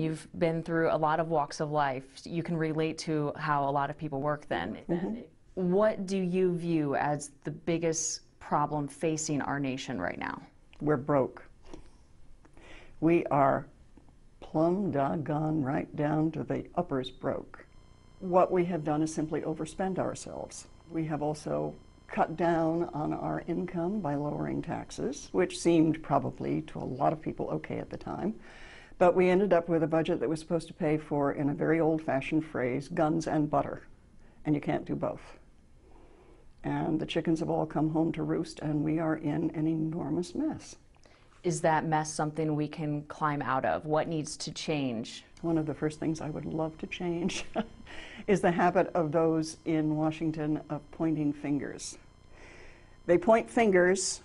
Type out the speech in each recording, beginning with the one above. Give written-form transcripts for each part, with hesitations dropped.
you've been through a lot of walks of life. You can relate to how a lot of people work then. What do you view as the biggest problem facing our nation right now? We're broke. We are plumb doggone right down to the uppers broke. What we have done is simply overspend ourselves. We have also cut down on our income by lowering taxes, which seemed probably to a lot of people okay at the time. But we ended up with a budget that was supposed to pay for, in a very old-fashioned phrase, guns and butter. And you can't do both. And the chickens have all come home to roost, and we are in an enormous mess. Is that mess something we can climb out of? What needs to change? One of the first things I would love to change is the habit of those in Washington of pointing fingers. They point fingers.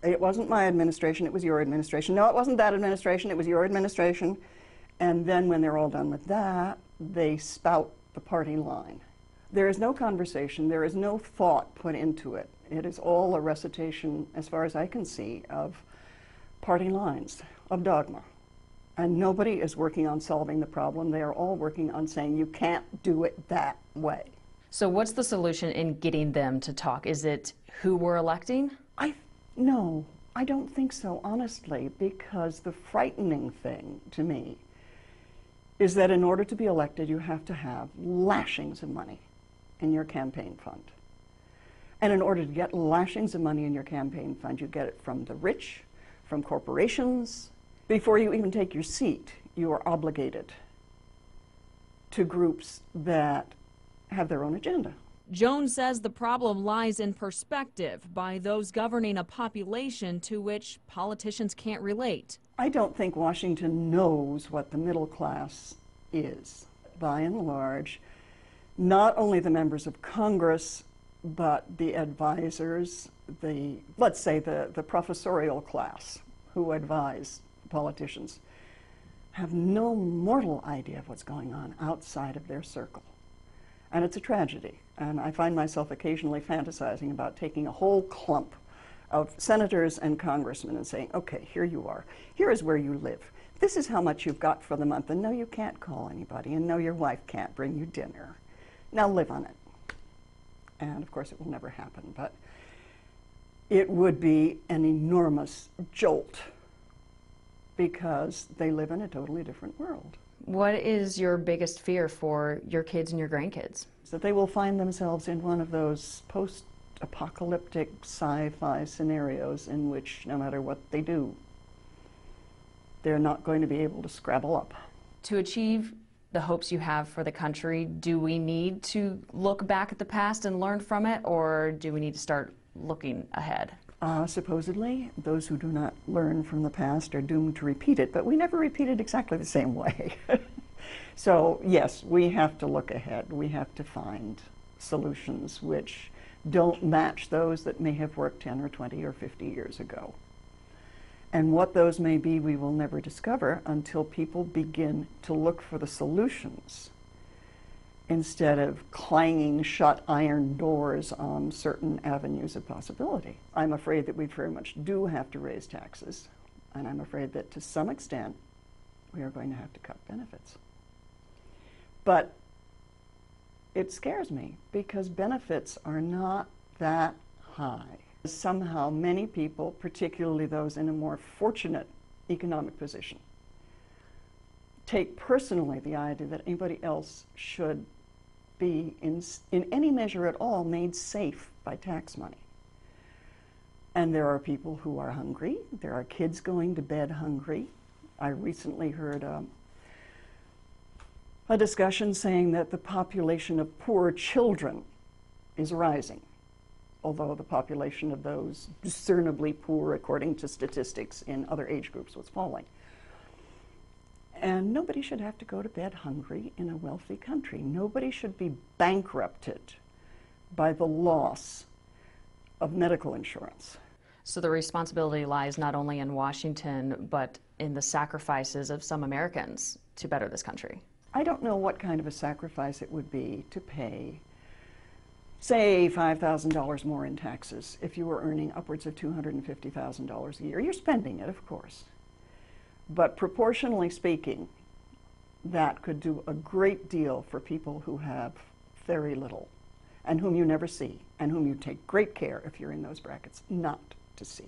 It wasn't my administration, it was your administration. No, it wasn't that administration, it was your administration. And then when they're all done with that, they spout the party line. There is no conversation, there is no thought put into it. It is all a recitation, as far as I can see, of party lines, of dogma. And nobody is working on solving the problem. They are all working on saying, you can't do it that way. So what's the solution in getting them to talk? Is it who we're electing? No, I don't think so, honestly, because the frightening thing to me is that in order to be elected, you have to have lashings of money in your campaign fund. And in order to get lashings of money in your campaign fund, you get it from the rich, from corporations. Before you even take your seat, you are obligated to groups that have their own agenda. Joan says the problem lies in perspective by those governing a population to which politicians can't relate. I don't think Washington knows what the middle class is. By and large, not only the members of Congress, but the advisors, let's say the professorial class who advise politicians, have no mortal idea of what's going on outside of their circle. And it's a tragedy. And I find myself occasionally fantasizing about taking a whole clump of senators and congressmen and saying, okay, here you are. Here is where you live. This is how much you've got for the month. And no, you can't call anybody. And no, your wife can't bring you dinner. Now live on it. And of course, it will never happen. But it would be an enormous jolt because they live in a totally different world. What is your biggest fear for your kids and your grandkids? That they will find themselves in one of those post-apocalyptic sci-fi scenarios in which no matter what they do, they're not going to be able to scrabble up. To achieve the hopes you have for the country, do we need to look back at the past and learn from it, or do we need to start looking ahead? Supposedly, those who do not learn from the past are doomed to repeat it, but we never repeat it exactly the same way. So, yes, we have to look ahead. We have to find solutions which don't match those that may have worked 10 or 20 or 50 years ago. And what those may be, we will never discover until people begin to look for the solutions instead of clanging shut iron doors on certain avenues of possibility. I'm afraid that we very much do have to raise taxes, and I'm afraid that to some extent we are going to have to cut benefits. But it scares me because benefits are not that high. Somehow many people, particularly those in a more fortunate economic position, take personally the idea that anybody else should be, in any measure at all, made safe by tax money. And there are people who are hungry. There are kids going to bed hungry. I recently heard a discussion saying that the population of poor children is rising, although the population of those discernibly poor, according to statistics in other age groups, was falling. And nobody should have to go to bed hungry in a wealthy country. Nobody should be bankrupted by the loss of medical insurance. So the responsibility lies not only in Washington, but in the sacrifices of some Americans to better this country. I don't know what kind of a sacrifice it would be to pay, say, $5,000 more in taxes if you were earning upwards of $250,000 a year. You're spending it, of course. But proportionally speaking, that could do a great deal for people who have very little and whom you never see and whom you take great care, if you're in those brackets, not to see.